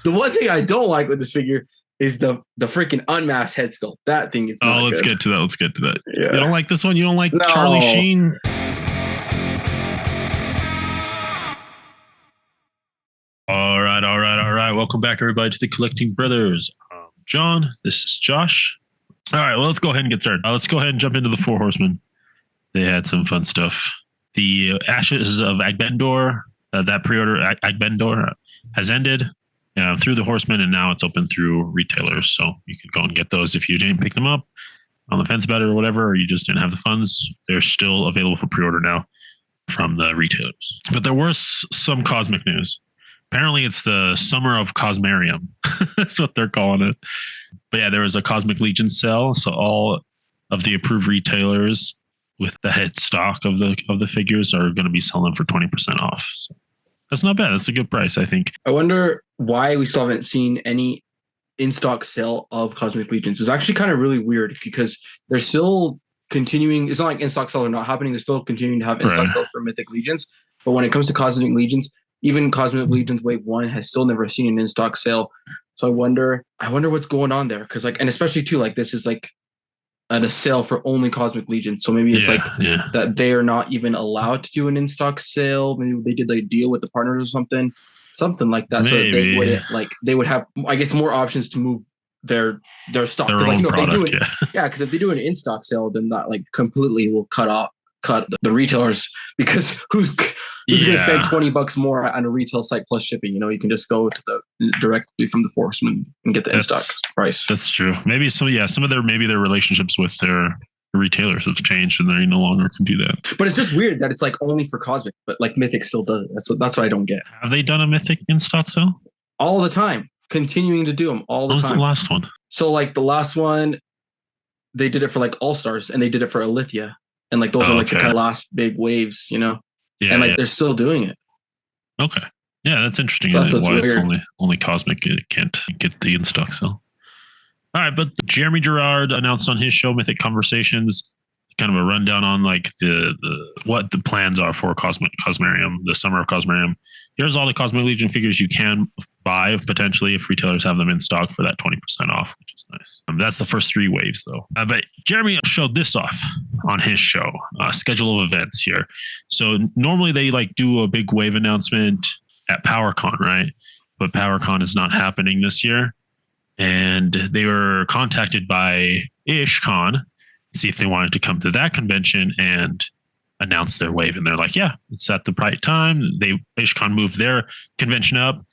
The one thing I don't like with this figure is the freaking unmasked head sculpt. That thing is not let's good. get to that. Let's get to that. Yeah. You don't like this one? You don't like No. Charlie Sheen? All right. Welcome back, everybody, to the Collecting Brothers. John, this is Josh. All right, well, let's go ahead and get started. Let's go ahead and jump into the Four Horsemen. They had some fun stuff. The Ashes of Agbendor, that pre-order Agbendor has ended through the Horsemen, and now it's open through retailers. So you can go and get those if you didn't pick them up on the fence about it or whatever, or you just didn't have the funds. They're still available for pre-order now from the retailers. But there was some cosmic news. Apparently, it's the Summer of Cosmarium. That's what they're calling it. But yeah, there was a Cosmic Legion sale. So all of the approved retailers with the head stock of the figures are going to be selling for 20% off. So that's not bad. That's a good price, I think. I wonder why we still haven't seen any in-stock sale of Cosmic Legions. It's actually kind of really weird because they're still continuing. It's not like in-stock sales are not happening. They're still continuing to have in-stock sales for Mythic Legions. But when it comes to Cosmic Legions, even Cosmic Legions Wave 1 has still never seen an in-stock sale. So I wonder what's going on there. Because and especially too, this is a sale for only Cosmic Legions. So maybe it's that they are not even allowed to do an in-stock sale. Maybe they did a deal with the partners or something like that. Maybe. So they would have, I guess, more options to move their stock. Their own product, because if they do an in-stock sale, then that completely will cut the retailers, because who's going to spend $20 more on a retail site plus shipping? You can just go to directly from the Horseman and get the in-stock price. That's true. Maybe some of their relationships with their retailers have changed and they no longer can do that. But it's just weird that it's only for Cosmic, but Mythic still does it. That's what I don't get. Have they done a Mythic in-stock sale? All the time, continuing to do them all the time. What was the last one? So the last one, they did it for All-Stars, and they did it for Alithia. And those are the kind of last big waves, Yeah, and they're still doing it. Okay. Yeah, that's interesting. So why it's only Cosmic can't get the in-stock sale. All right, but Jeremy Gerard announced on his show Mythic Conversations kind of a rundown on what the plans are for Cosmarium, the Summer of Cosmarium. Here's all the Cosmic Legion figures you can buy potentially if retailers have them in stock for that 20% off, which is nice. That's the first 3 waves though. But Jeremy showed this off on his show, schedule of events here. So normally they do a big wave announcement at PowerCon, right? But PowerCon is not happening this year. And they were contacted by IshCon, see if they wanted to come to that convention and announce their wave. And they're like, yeah, it's at the right time. IshCon moved their convention up.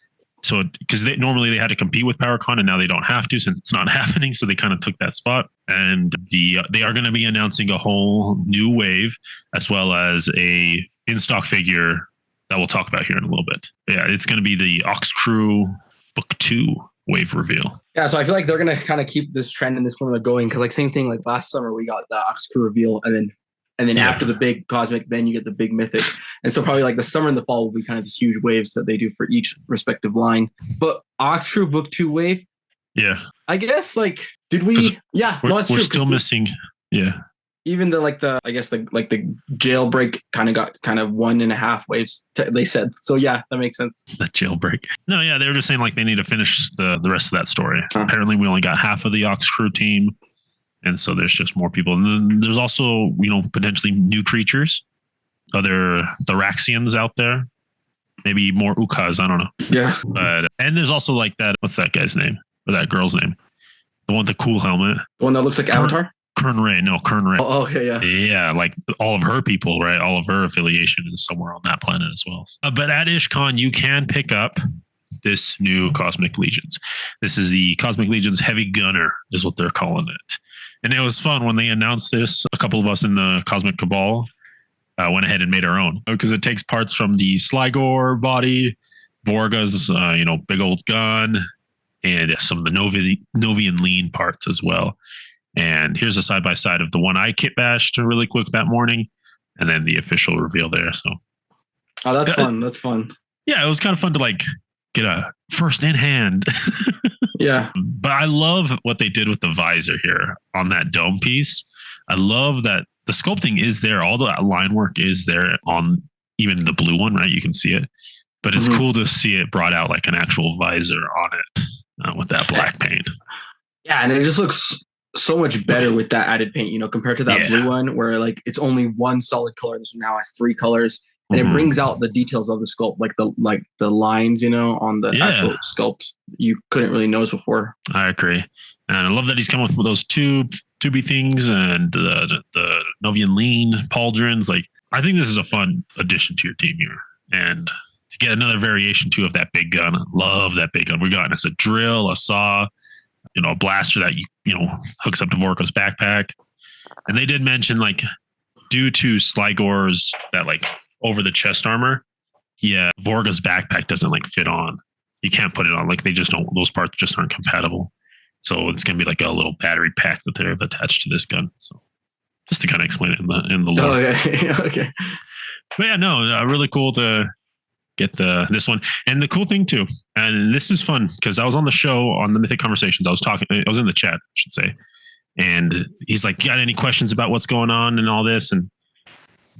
So, because normally they had to compete with PowerCon and now they don't have to since it's not happening. So they kind of took that spot. And they are going to be announcing a whole new wave as well as a in-stock figure that we'll talk about here in a little bit. Yeah, it's going to be the Ox Crew Book 2 wave reveal. Yeah, so I feel like they're going to kind of keep this trend and this formula going, because same thing last summer we got the Ox Crew reveal, and then after the big Cosmic, then you get the big Mythic. And so probably the summer and the fall will be kind of the huge waves that they do for each respective line. But Ox Crew Book 2 wave, yeah, I guess did we? Yeah, we're still missing. Yeah. Even the the jailbreak kind of got 1.5 waves, they said. So yeah, that makes sense. The jailbreak. No, yeah, they were just saying they need to finish the rest of that story. Apparently we only got half of the Ox Crew team, and so there's just more people. And then there's also potentially new creatures, other Thraxians out there, maybe more Ukas. I don't know. Yeah. But and there's also that. What's that guy's name or that girl's name? The one with the cool helmet. The one that looks like Avatar. Kern Ray. Oh, okay, yeah. Yeah, all of her people, right? All of her affiliation is somewhere on that planet as well. But at IshCon, you can pick up this new Cosmic Legions. This is the Cosmic Legions Heavy Gunner, is what they're calling it. And it was fun when they announced this. A couple of us in the Cosmic Cabal went ahead and made our own, because it takes parts from the Sligor body, Vorga's, big old gun, and some of the Novian lean parts as well. And here's a side-by-side of the one I kit bashed really quick that morning, and then the official reveal there. So, that's fun. That's fun. Yeah, it was kind of fun to get a first in hand. Yeah. But I love what they did with the visor here on that dome piece. I love that the sculpting is there. All the line work is there on even the blue one, right? You can see it. but it's cool to see it brought out like an actual visor on it with that black paint. Yeah, and it just looks so much better with that added paint, you know, compared to that blue one where like it's only one solid color. This one now has 3 colors, and it brings out the details of the sculpt, like the lines, you know, on the actual sculpt. You couldn't really notice before. I agree, and I love that he's coming with those tubey things and the Novian lean pauldrons. Like, I think this is a fun addition to your team here, and to get another variation too of that big gun. I love that big gun. We got it as a drill, a saw, you know, a blaster that you know hooks up to Vorko's backpack. And they did mention, like, due to Sligor's that like over the chest armor, Vorga's backpack doesn't like fit on. You can't put it on. Like, they just don't, those parts just aren't compatible. So it's gonna be like a little battery pack that they've attached to this gun. So just to kind of explain it in the lore. Okay. But yeah, no, really cool to get this one. And the cool thing too, and this is fun because I was on the show on the Mythic Conversations. I was in the chat, I should say. And he's like, got any questions about what's going on and all this? And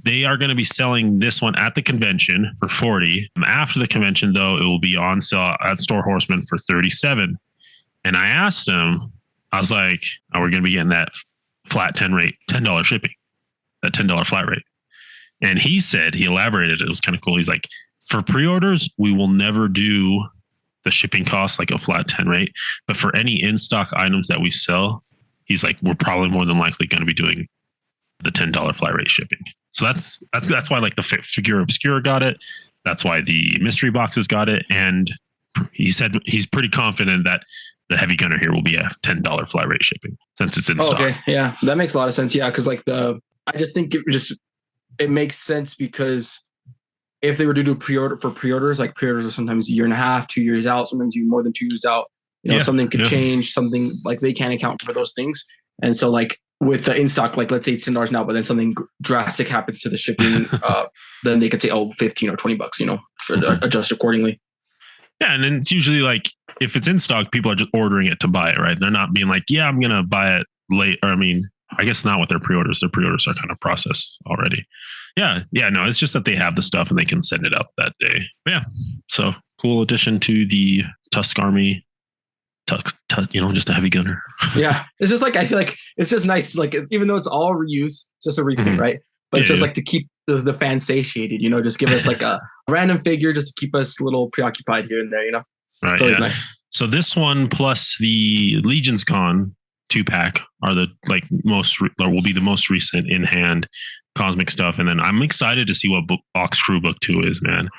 they are going to be selling this one at the convention for 40. After the convention, though, it will be on sale at Store Horseman for 37. And I asked him, I was like, are we going to be getting that flat $10 shipping, that $10 flat rate? And he said, he elaborated, it was kind of cool. He's like, for pre-orders, we will never do the shipping cost like a flat 10 rate. But for any in-stock items that we sell, he's like, we're probably more than likely going to be doing the $10 flat rate shipping. So that's why like the Figure Obscura got it. That's why the mystery boxes got it. And he said he's pretty confident that the heavy gunner here will be a $10 flat rate shipping since it's in stock. Okay, yeah, that makes a lot of sense. Yeah, because like I just think it makes sense because if they were to do pre-orders, like pre-orders are sometimes a year and a half, 2 years out, sometimes even more than 2 years out. You know, something could change, something like they can't account for those things. And so like with the in-stock, like let's say it's $10 now, but then something drastic happens to the shipping, then they could say, oh, 15 or $20, you know, for adjust accordingly. Yeah. And then it's usually like, if it's in stock, people are just ordering it to buy it, right? They're not being like, yeah, I'm going to buy it late. Or I mean, I guess not with their pre-orders. Their pre-orders are kind of processed already. Yeah. No, it's just that they have the stuff and they can send it up that day. But yeah. So cool addition to the Tusk Army. You know, just a heavy gunner. Yeah. It's just like, I feel like it's just nice. Like, even though it's all reuse, just a reprint, right? But it's just like to keep the fans satiated, you know, just give us like a random figure just to keep us a little preoccupied here and there, you know? Right. It's always nice. So this one plus the Legion's Con 2-pack are the like will be the most recent in hand cosmic stuff. And then I'm excited to see what Box Crew Book 2 is, man.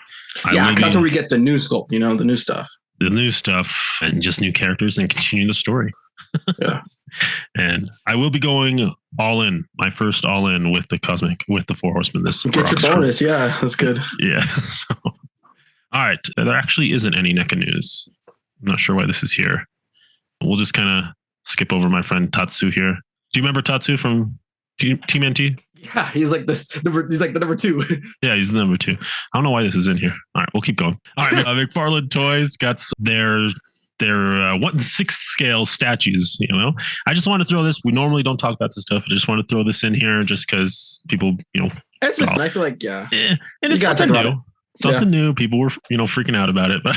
Yeah, because that's where we get the new sculpt, you know, the new stuff. The new stuff and just new characters and continue the story. Yeah. And I will be going all in, my first all in with the 4 Horsemen. This get your bonus. Crew. Yeah, that's good. Yeah. So, all right. There actually isn't any NECA news. I'm not sure why this is here. We'll just kind of skip over my friend Tatsu here. Do you remember Tatsu from Team NT? Yeah, he's like the number 2. Yeah, he's the number 2. I don't know why this is in here. All right, we'll keep going. All right, McFarlane Toys got their 1/6 scale statues. You know, I just want to throw this. We normally don't talk about this stuff. I just want to throw this in here just because people, you know, I feel like and it's something new. Something new. People were, you know, freaking out about it. But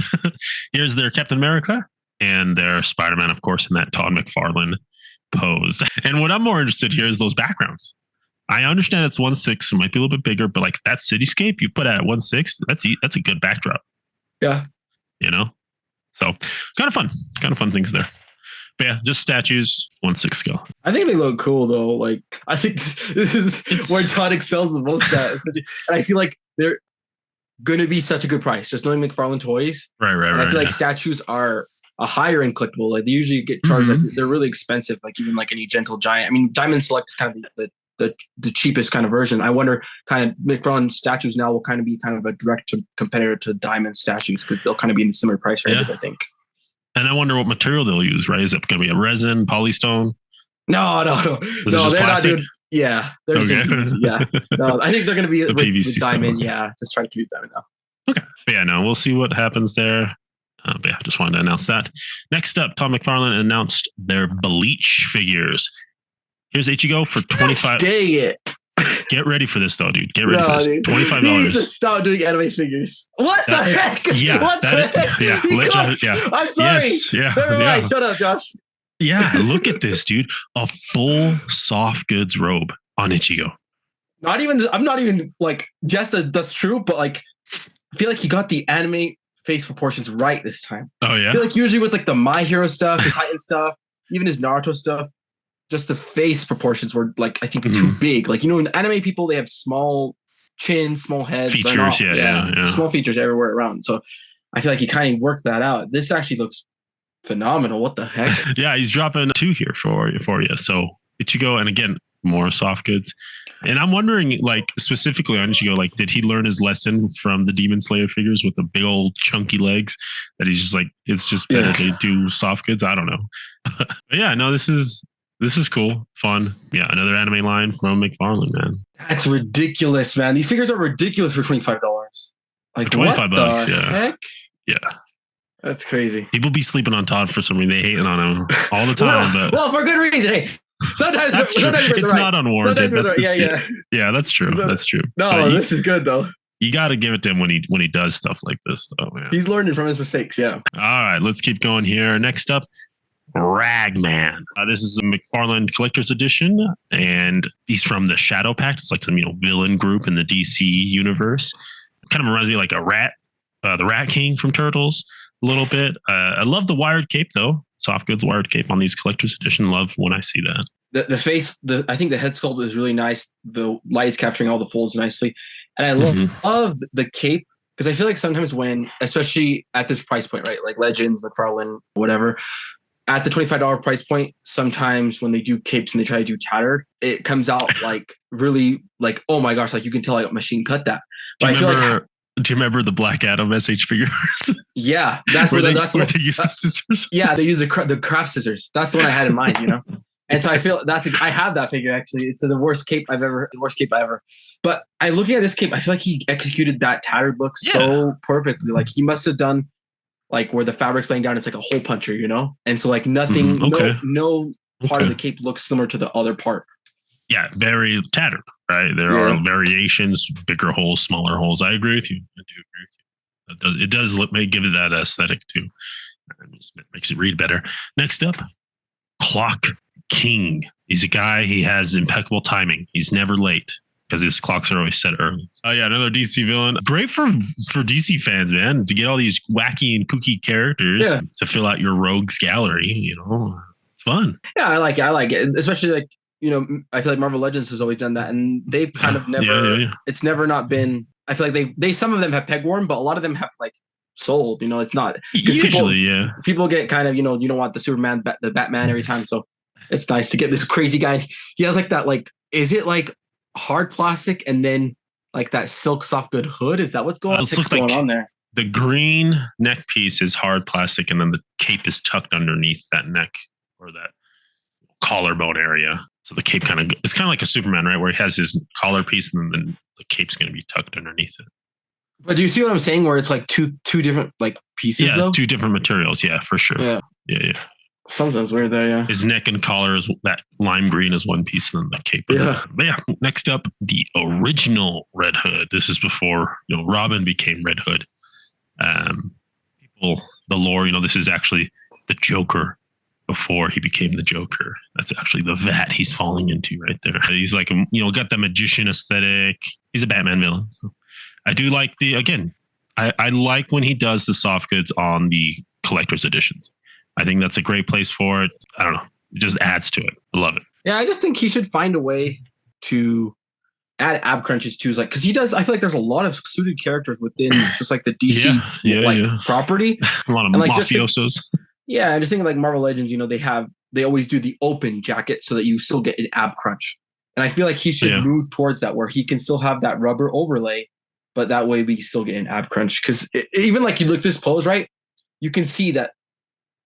here's their Captain America and their Spider-Man, of course, in that Todd McFarlane pose. And what I'm more interested here is those backgrounds. I understand it's 1/6, it might be a little bit bigger, but like that cityscape you put at 1/6, that's a good backdrop. Yeah. You know? So kind of fun things there. But yeah, just statues, 1/6 scale. I think they look cool though. Like I think this is where Todd excels the most at. And I feel like they're gonna be such a good price. Just knowing McFarlane Toys. Right. I feel like statues are a higher end collectible. Like they usually get charged like they're really expensive, like even like any Gentle Giant. I mean, Diamond Select is kind of the cheapest kind of version. I wonder kind of McFarlane statues now will kind of be kind of a direct competitor to Diamond statues because they'll kind of be in similar price ranges, I think. And I wonder what material they'll use, right? Is it going to be a resin, polystone? No, they're not doing. Yeah, they're PVC, yeah. No, I think they're going to be with Diamond. Stuff. Yeah, just try to keep it Diamond now. Okay, but yeah, no, we'll see what happens there. But yeah, just wanted to announce that. Next up, Todd McFarlane announced their Bleach figures. Here's Ichigo for 25. Dang it. Get ready for this though, dude. Get ready for this. Dude. $25. He needs to stop doing anime figures. What the heck? Yeah. What the heck? Yeah. I'm sorry. Yes, yeah. Never mind. Yeah. Shut up, Josh. Yeah. Look at this, dude. A full soft goods robe on Ichigo. I'm not even like, just that's true, but like, I feel like he got the anime face proportions right this time. Oh, yeah. I feel like usually with like the My Hero stuff, his Titan stuff, even his Naruto stuff, just the face proportions were like, I think too big. Like, in anime people, they have small chins, small heads. Features, yeah. Small features everywhere around. So I feel like he kind of worked that out. This actually looks phenomenal. What the heck? Yeah, he's dropping 2 here for you. So Ichigo, and again, more soft goods. And I'm wondering, like, specifically on Ichigo, like, did he learn his lesson from the Demon Slayer figures with the big old chunky legs that he's just like, it's just better to do soft goods? I don't know. But yeah, no, this is cool, fun. Yeah, another anime line from McFarlane, man. That's ridiculous, man. These figures are ridiculous for $25. Like, $25, what the heck? Yeah. That's crazy. People be sleeping on Todd for some reason. They hating on him all the time. well, for good reason. Hey, sometimes that's true. It's not unwarranted. Yeah, that's true. That's true. No, this is good though. You got to give it to him when he does stuff like this, though. Man. He's learning from his mistakes. Yeah. All right, let's keep going here. Next up, Ragman. This is a McFarlane Collector's Edition, and he's from the Shadow Pact. It's like some villain group in the DC universe. Kind of reminds me of like a rat, the Rat King from Turtles, a little bit. I love the wired cape though. Soft goods wired cape on these Collector's Edition. Love when I see that. The face, I think the head sculpt is really nice. The light is capturing all the folds nicely, and I love the cape. Because I feel like sometimes when, especially at this price point, right, like Legends, McFarlane, whatever, at the $25 price point, sometimes when they do capes and they try to do tattered, it comes out like really like, oh my gosh, like you can tell I machine cut that. But do you remember the Black Adam SH figures? Yeah, that's where they use the scissors. Yeah, they use the craft scissors. That's the one I had in mind, And so I feel I have that figure actually. It's the worst cape ever. But looking at this cape, I feel like he executed that tattered look so perfectly. Like he must have done like where the fabric's laying down, it's like a hole puncher, And so like nothing, no part of the cape looks similar to the other part. Yeah, very tattered, right? There are variations, bigger holes, smaller holes. I agree with you. I do agree with you. It does give it that aesthetic too. It makes it read better. Next up, Clock King. He's a guy, he has impeccable timing. He's never late because his clocks are always set early. Oh yeah, another DC villain. Great for DC fans, man, to get all these wacky and kooky characters to fill out your rogues gallery. It's fun. Yeah, I like it. Especially like, I feel like Marvel Legends has always done that, and they've kind of never. It's never not been. I feel like they some of them have peg worn, but a lot of them have like sold. It's not usually people get kind of you don't want the Superman, the Batman every time, so it's nice to get this crazy guy. He has like that, like, is it like hard plastic and then like that silk soft good hood? Is that what's going on there? The green neck piece is hard plastic, and then the cape is tucked underneath that neck or that collarbone area. So the cape it's kind of like a Superman, right? Where he has his collar piece and then the cape's going to be tucked underneath it. But do you see what I'm saying? Where it's like two different like pieces, though? 2 different materials. Yeah, for sure. Yeah. Sometimes weird there, yeah. His neck and collar is that lime green is one piece, and then the cape. Yeah. But yeah, next up, the original Red Hood. This is before Robin became Red Hood. The lore, this is actually the Joker before he became the Joker. That's actually the vat he's falling into right there. He's like, got the magician aesthetic. He's a Batman villain. So I do like I like when he does the soft goods on the collector's editions. I think that's a great place for it. I don't know. It just adds to it. I love it. Yeah, I just think he should find a way to add ab crunches too. Because he does. I feel like there's a lot of suited characters within just like the DC property. A lot of mafiosos. I just think like Marvel Legends, they always do the open jacket so that you still get an ab crunch. And I feel like he should move towards that where he can still have that rubber overlay, but that way we still get an ab crunch. Because even like you look at this pose, right? You can see that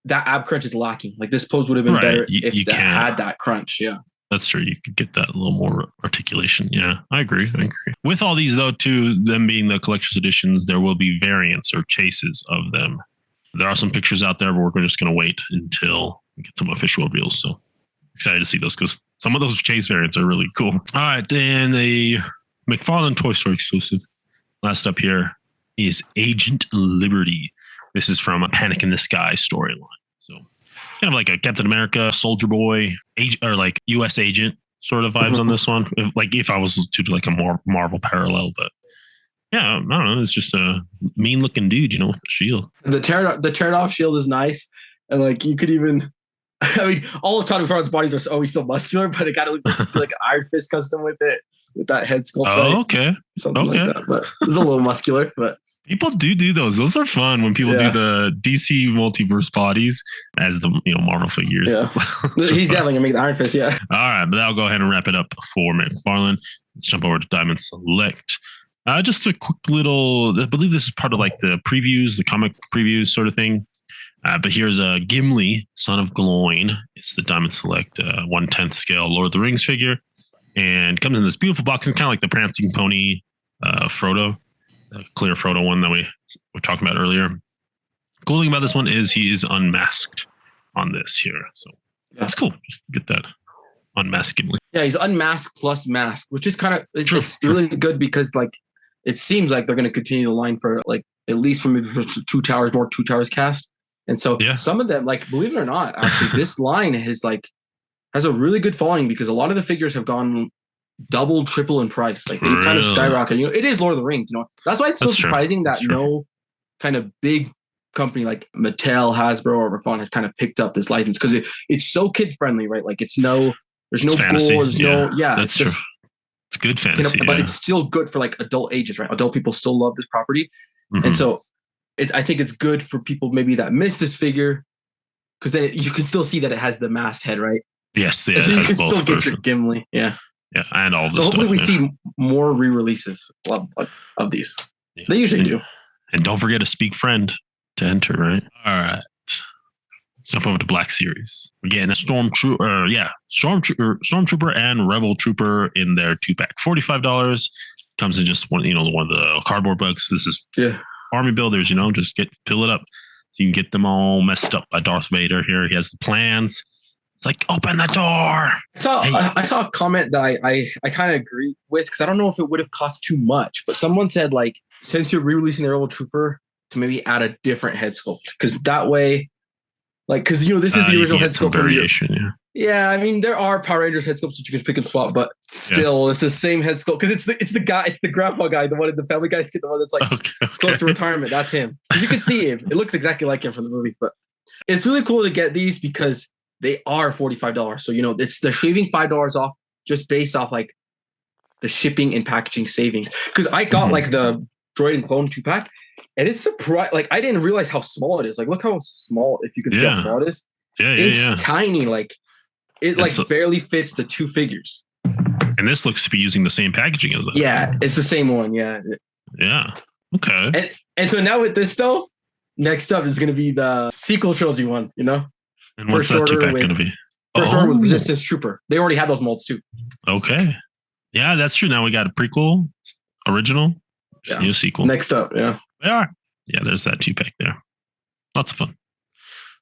ab crunch is lacking. Like this pose would have been better if it had that crunch. Yeah. That's true. You could get that a little more articulation. Yeah, I agree. With all these though, too, them being the collector's editions, there will be variants or chases of them. There are some pictures out there, but we're just going to wait until we get some official reveals. So excited to see those because Some of those Chase variants are really cool. All right, then the McFarlane Toy Story exclusive. Last up here is Agent Liberty. This is from a Panic in the Sky storyline. So kind of like a Captain America, Soldier Boy, or like U.S. Agent sort of vibes on this one. If I was to do like a more Marvel parallel, but yeah, I don't know. It's just a mean looking dude, with the shield. The teared off shield is nice, and like you could even. I mean, all of Todd McFarlane's bodies are always so muscular, but it got to look like an Iron Fist custom with it, with that head sculpt. Oh, okay. Something like that. But it's a little muscular, but people do those. Those are fun when people do the DC multiverse bodies as the Marvel figures. Yeah. He's definitely gonna make the Iron Fist, yeah. All right, but I'll go ahead and wrap it up for McFarlane. Let's jump over to Diamond Select. Just a quick little, I believe this is part of like the previews, the comic previews sort of thing. But here's a Gimli, son of Gloin. It's the Diamond Select 1/10 scale Lord of the Rings figure. And comes in this beautiful box. It's kind of like the Prancing Pony Frodo, the clear Frodo one that we were talking about earlier. Cool thing about this one is he is unmasked on this here. So that's cool. Just get that unmasked Gimli. Yeah, he's unmasked plus mask, which is kind of, it's really good because like it seems like they're going to continue the line for like at least for maybe for Two Towers cast. And so some of them, like, believe it or not, actually, this line has a really good following because a lot of the figures have gone double, triple in price. Like they've kind of skyrocketed. It is Lord of the Rings, That's why it's so surprising that no kind of big company like Mattel, Hasbro, or McFarlane has kind of picked up this license because it's so kid friendly, right? Like there's no fantasy. gore, that's true. It's good fantasy, but it's still good for like adult ages, right? Adult people still love this property, and so. I think it's good for people maybe that miss this figure because then you can still see that it has the masked head, right? Yes, yeah. So you can still get your Gimli, yeah, and all. So hopefully we see more re-releases of these. Yeah. They usually do. And don't forget to speak friend to enter, right? All right. Let's jump over to Black Series. We're getting a Stormtrooper and Rebel Trooper in their 2-pack. $45 comes in just one of the cardboard bugs. This is Army builders, just fill it up so you can get them all messed up by Darth Vader here. He has the plans. It's like, open the door. I saw a comment that I kind of agree with because I don't know if it would have cost too much, but someone said like, since you're re-releasing the Rebel Trooper, to maybe add a different head sculpt because that way, like, because this is the original head sculpt variation. Yeah, I mean there are Power Rangers head sculpts that you can pick and swap, but still it's the same head sculpt because it's the grandpa guy, the one in the Family Guy skit, the one that's like close to retirement. That's him. Because you can see him. It looks exactly like him from the movie. But it's really cool to get these because they are $45. So they're shaving $5 off just based off like the shipping and packaging savings. Because I got like the Droid and Clone 2-pack, and it's surprised. Like I didn't realize how small it is. Like look how small, if you can see how small it is. It's tiny. Like. It barely fits the two figures. And this looks to be using the same packaging as that. Yeah, it's the same one. Yeah. Yeah. Okay. And so now with this though, next up is going to be the sequel trilogy one, And what's that 2-pack going to be? First Order with Resistance Trooper. They already had those molds too. Okay. Yeah, that's true. Now we got a prequel, original, new sequel. Next up, yeah. They are. Yeah, there's that 2-pack there. Lots of fun. Let's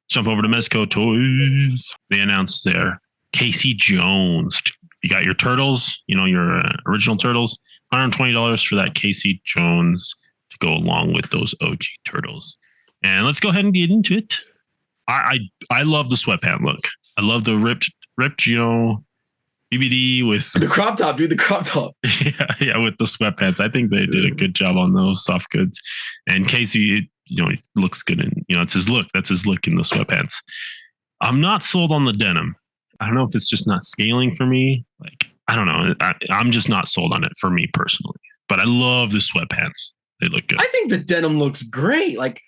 jump over to Mezco Toys. They announced their Casey Jones. You got your turtles, your original turtles. $120 for that Casey Jones to go along with those OG turtles. And let's go ahead and get into it. I love the sweatpant look. I love the ripped, BBD with the crop top, dude. The crop top. yeah, with the sweatpants. I think they did a good job on those soft goods. And Casey, it looks good, and it's his look. That's his look in the sweatpants. I'm not sold on the denim. I don't know if it's just not scaling for me. Like, I don't know. I'm just not sold on it for me personally. But I love the sweatpants. They look good. I think the denim looks great. Like,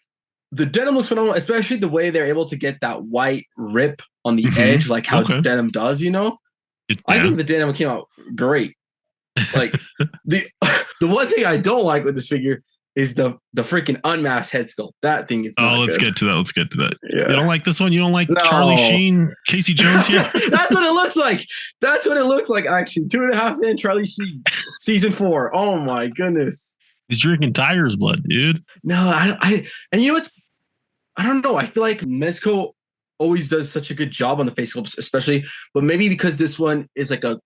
the denim looks phenomenal, especially the way they're able to get that white rip on the edge, like how denim does, I think the denim came out great. Like, the one thing I don't like with this figure is the freaking unmasked head sculpt. That thing is not let's good. get to that. Let's get to that. Yeah. You don't like this one? You don't like Charlie Sheen, Casey Jones here? That's what it looks like. That's what it looks like, actually. 2.5 Men, Charlie Sheen. Season 4. Oh, my goodness. He's drinking Tiger's blood, dude. No, and I don't know. I feel like Mezco always does such a good job on the face sculpts, especially, but maybe because this one is like a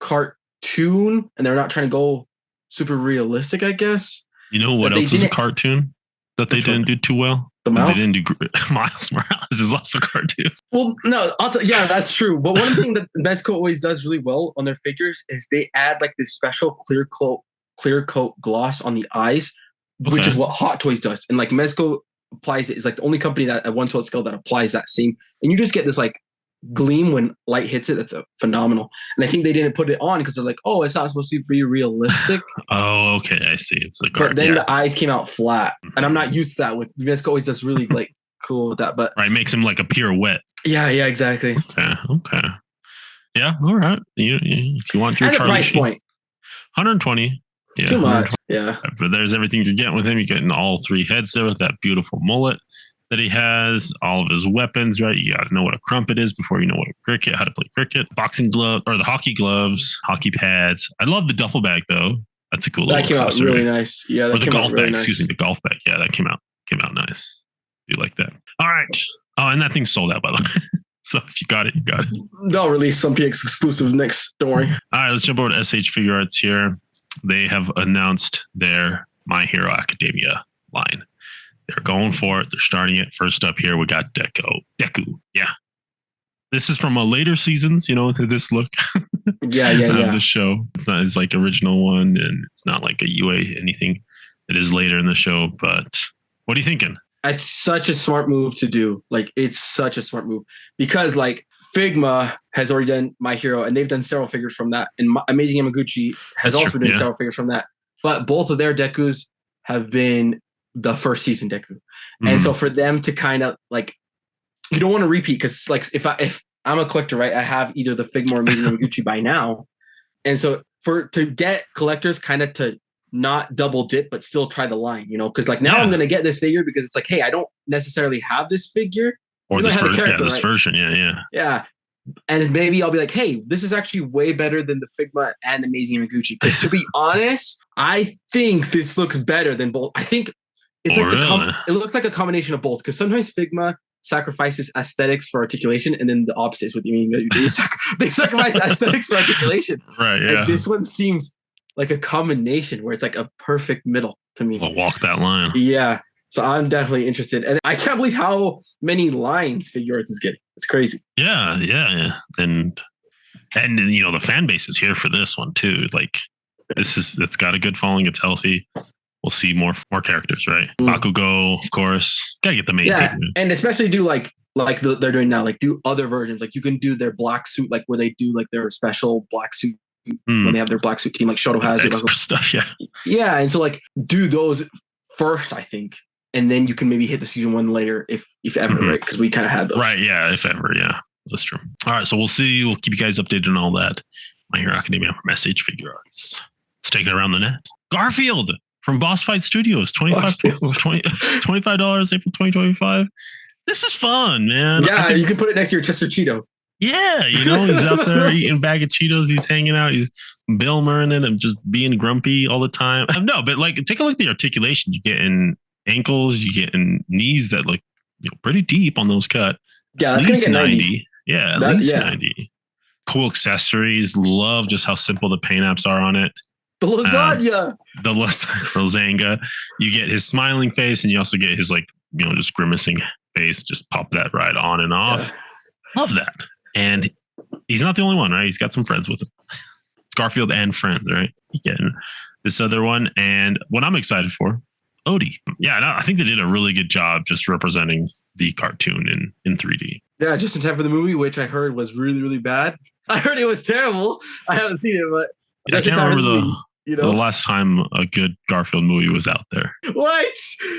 cartoon and they're not trying to go super realistic, I guess. You know what else is a cartoon that they didn't do too well? The Miles? They didn't do Miles Morales is also a cartoon. Well, no, yeah, that's true. But one thing that Mezco always does really well on their figures is they add like this special clear coat gloss on the eyes, which is what Hot Toys does. And like Mezco applies it, is like the only company that at 1/12 scale that applies that same, and you just get this like gleam when light hits it. That's phenomenal. And I think they didn't put it on because they're like, oh, it's not supposed to be realistic. Oh, okay, I see. It's like, but then the eyes came out flat, and I'm not used to that. With Mezco always does really like cool with that, but right, makes him like a pirouette. Yeah, exactly. Okay. Yeah, all right. You if you want your and the price point, 120. Yeah, too much. Yeah, but there's everything you're getting with him. You're getting all 3 heads there with that beautiful mullet that he has, all of his weapons, right? You got to know what a crumpet is before you know what a cricket, how to play cricket, boxing glove or the hockey gloves, hockey pads. I love the duffel bag though. That's a cool little accessory. That came out really nice. Yeah, that or the golf really bag. Nice. Excuse me, the golf bag. Yeah, that came out nice. Do you like that? All right. Oh, and that thing's sold out by the way. So if you got it, you got it. They'll release some PX exclusives next. Don't worry. All right, let's jump over to SH Figure Arts here. They have announced their My Hero Academia line. They're going for it. They're starting it. First up here, we got Deku. Yeah. This is from a later seasons, this look. Yeah. Of the show. It's not his like original one, and it's not like a UA anything. It is later in the show, but what are you thinking? It's such a smart move to do. Like, it's such a smart move because like Figma has already done My Hero and they've done several figures from that. And Amazing Yamaguchi has also done several figures from that. But both of their Dekus have been the first season Deku. Mm-hmm. And so for them to kind of like, you don't want to repeat because like if I'm a collector, right, I have either the Figma or Amazing Yamaguchi by now. And so to get collectors kind of to not double dip, but still try the line, because like now I'm going to get this figure because it's like, hey, I don't necessarily have this figure. Or this version. Yeah. And maybe I'll be like, hey, this is actually way better than the Figma and Amazing Yamaguchi. Because to be honest, I think this looks better than both. I think it's it looks like a combination of both. Because sometimes Figma sacrifices aesthetics for articulation, and then the opposite is what you mean. They sacrifice aesthetics for articulation. Right, yeah. And this one seems like a combination where it's like a perfect middle to me. We'll walk that line. Yeah. So I'm definitely interested. And I can't believe how many lines Figure Arts is getting. It's crazy. Yeah. And the fan base is here for this one too. Like it's got a good following. It's healthy. We'll see more characters, right? Bakugo, of course. Gotta get the main thing. And especially do like they're doing now, like do other versions. Like you can do their black suit, like where they do like their special black suit when they have their black suit team, like Shoto has extra stuff. Yeah. And so like do those first, I think. And then you can maybe hit the season 1 later if ever, right? Because we kind of had those. Right, yeah, if ever, yeah. That's true. All right, so we'll see. We'll keep you guys updated on all that. My Hero Academia from SH Figure Arts. Let's take it around the net. Garfield from Boss Fight Studios, $25 April 2025. This is fun, man. Yeah, you can put it next to your Chester Cheeto. Yeah, he's out there eating a bag of Cheetos. He's hanging out. He's Bill Murraying it and just being grumpy all the time. No, but like take a look at the articulation you get in ankles, you get in knees that look pretty deep on those cut. Yeah, that's gonna get 90. Yeah, at least 90. Cool accessories. Love just how simple the paint apps are on it. The lasagna. The lasagna. You get his smiling face, and you also get his just grimacing face. Just pop that right on and off. Yeah. Love that. And he's not the only one, right? He's got some friends with him. It's Garfield and friends, right? You get this other one, and what I'm excited for. Odie. Yeah, I think they did a really good job just representing the cartoon in 3D. Yeah, just in time for the movie, which I heard was really, really bad. I heard it was terrible. I haven't seen it, but I can't remember the last time a good Garfield movie was out there. What?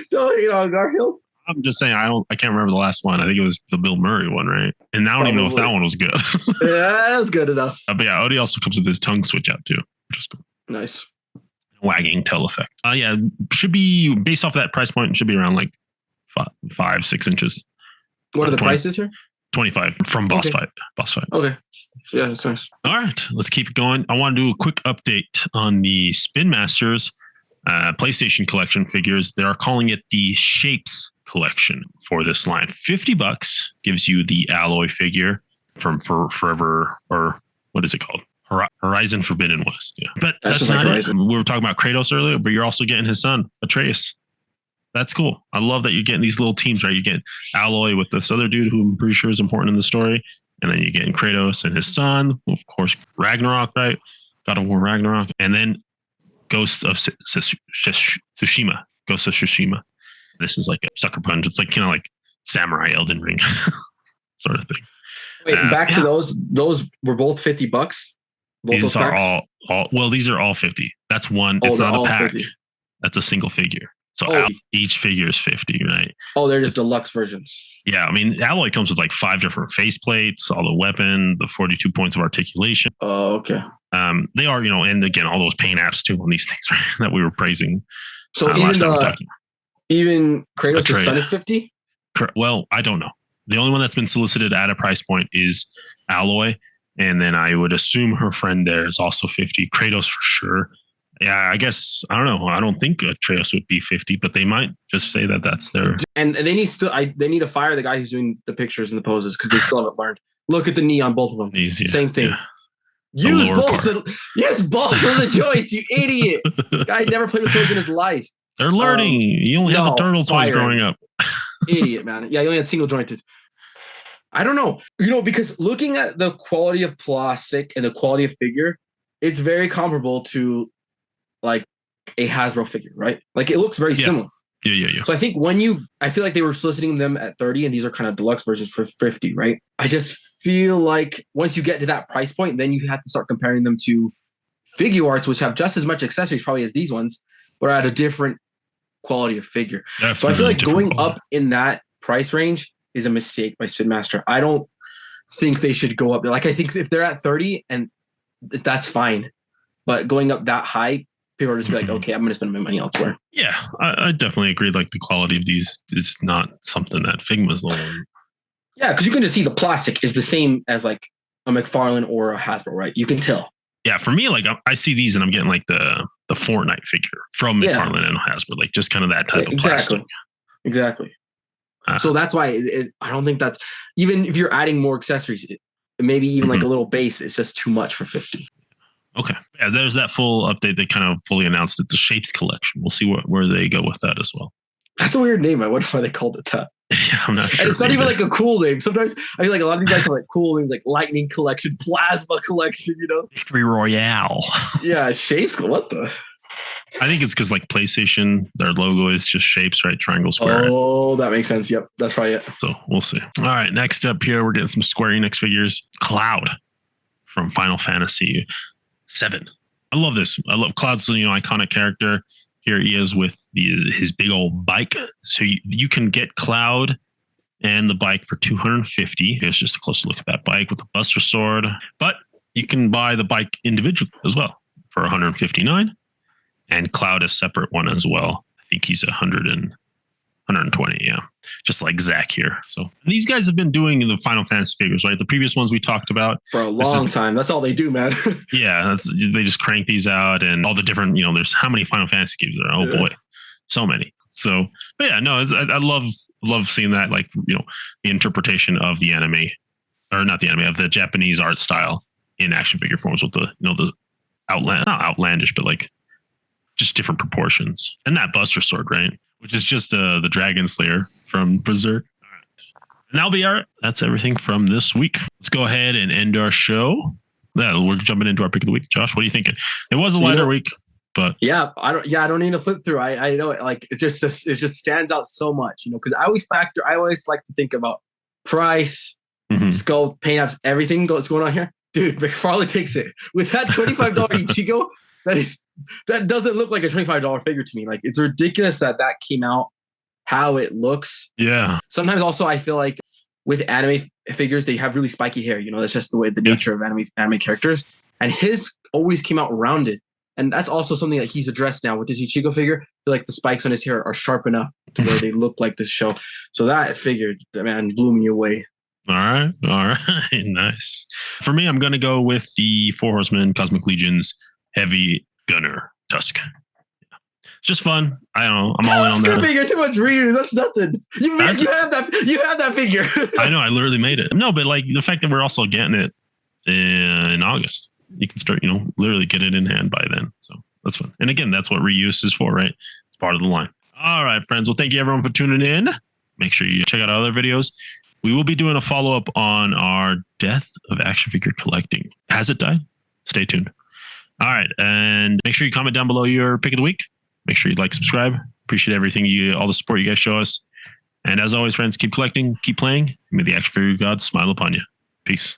Don't Garfield? I'm just saying I can't remember the last one. I think it was the Bill Murray one, right? And I don't even know if that one was good. Yeah, that was good enough. But yeah, Odie also comes with his tongue switch out too, which is cool. Nice. Wagging tail effect. Yeah, should be based off that price point. Should be around like 5-6 inches. What are the prices here? 25 from Boss Fight. Okay. Yeah, that's nice. All right, let's keep it going. I want to do a quick update on the Spin Masters PlayStation collection figures. They are calling it the Shapes collection for this line. $50 gives you the alloy figure from Forever, or what is it called? Horizon Forbidden West. Yeah. But that's not it. We were talking about Kratos earlier, but you're also getting his son, Atreus. That's cool. I love that you're getting these little teams, right? You get Alloy with this other dude who I'm pretty sure is important in the story. And then you're getting Kratos and his son, of course, Ragnarok, right? God of War Ragnarok. And then Ghost of Tsushima. Ghost of Tsushima. This is like a sucker punch. It's like kind of like Samurai Elden Ring sort of thing. Wait, back to those. Those were both $50. Both these are all. Well, these are all 50. That's one. It's not a pack. 50. That's a single figure. So each figure is 50, right? Oh, they're just deluxe versions. Yeah, I mean, Alloy comes with like 5 different faceplates, all the weapon, the 42 points of articulation. Oh, okay. They are, and again, all those paint apps too on these things, right, that we were praising. So even Kratos' son is 50? Well, I don't know. The only one that's been solicited at a price point is Alloy. And then I would assume her friend there is also 50. Kratos for sure. Yeah, I guess, I don't know. I don't think Atreus would be 50, but they might just say that that's their... And they need to fire the guy who's doing the pictures and the poses because they still haven't learned. Look at the knee on both of them. Easy. Same thing. Yeah. Use both of the joints, you idiot. Guy never played with toys in his life. They're learning. You only had the turtle toys growing up. Idiot, man. Yeah, you only had single jointed. I don't know. Because looking at the quality of plastic and the quality of figure, it's very comparable to like a Hasbro figure, right? Like it looks very similar. Yeah. So I think I feel like they were soliciting them at 30 and these are kind of deluxe versions for 50, right? I just feel like once you get to that price point, then you have to start comparing them to figure arts, which have just as much accessories probably as these ones, but are at a different quality of figure. Definitely. So I feel like going up in that price range is a mistake by Spin Master. I don't think they should go up. Like I think if they're at 30 and that's fine, but going up that high, people are just be like, okay, I'm going to spend my money elsewhere. Yeah, I definitely agree. Like the quality of these is not something that Figma's low on. Yeah, because you can just see the plastic is the same as like a McFarlane or a Hasbro, right? You can tell. Yeah, for me, like I see these and I'm getting like the Fortnite figure from McFarlane and Hasbro, like just kind of that type of plastic. Exactly. So that's why I don't think that's, even if you're adding more accessories, maybe even like a little base, it's just too much for 50. Okay. Yeah, there's that full update. They kind of fully announced it, the Shapes collection. We'll see where they go with that as well. That's a weird name. I wonder why they called it that. Yeah, I'm not sure. And it's not even like a cool name. Sometimes I feel like a lot of these guys have like cool names like Lightning Collection, Plasma Collection, Victory Royale. Yeah, Shapes. What the? I think it's because like PlayStation, their logo is just shapes, right? Triangle, square. Oh, that makes sense. Yep, that's probably it. So we'll see. All right, next up here, we're getting some Square Enix figures. Cloud from Final Fantasy 7. I love this. I love Cloud's iconic character. Here he is with his big old bike. So you can get Cloud and the bike for $250. Here's just a closer look at that bike with the Buster Sword. But you can buy the bike individually as well for $159. And Cloud a separate one as well. I think he's 120, yeah. Just like Zach here. So these guys have been doing the Final Fantasy figures, right? The previous ones we talked about. For a long time. That's all they do, man. Yeah, they just crank these out and all the different, there's how many Final Fantasy games there are? Oh boy, so many. So, but yeah, no, I love seeing that, like, the interpretation of the anime, or not the anime, of the Japanese art style in action figure forms with the, the not outlandish, but like just different proportions. And that Buster Sword, right? Which is just the Dragon Slayer from Berserk. All right. And that's everything from this week. Let's go ahead and end our show. Yeah, we're jumping into our pick of the week. Josh, what are you thinking? It was a lighter week, but I don't need to flip through. I know it, like it just stands out so much, because I always like to think about price, sculpt, paint apps, everything that's going on here. Dude, McFarlane takes it with that $25 Ichigo. That doesn't look like a $25 figure to me. Like, it's ridiculous that came out how it looks. Yeah. Sometimes also I feel like with anime figures, they have really spiky hair. That's just the nature of anime characters. And his always came out rounded. And that's also something that he's addressed now with his Ichigo figure. I feel like the spikes on his hair are sharp enough to where they look like this show. So that figure, man, blew me away. All right. Nice. For me, I'm going to go with the Four Horsemen Cosmic Legion's Heavy Gunner Tusk. just fun. I don't know. I'm all in on Screw that. figure, too much reuse. That's nothing. You have that figure. I know. I literally made it. No, but like the fact that we're also getting it in August, you can start, literally get it in hand by then. So that's fun. And again, that's what reuse is for, right? It's part of the line. All right, friends. Well, thank you everyone for tuning in. Make sure you check out our other videos. We will be doing a follow-up on our death of action figure collecting. Has it died? Stay tuned. All right. And make sure you comment down below your pick of the week. Make sure you like, subscribe. Appreciate everything all the support you guys show us. And as always, friends, keep collecting, keep playing. And may the action figure gods smile upon you. Peace.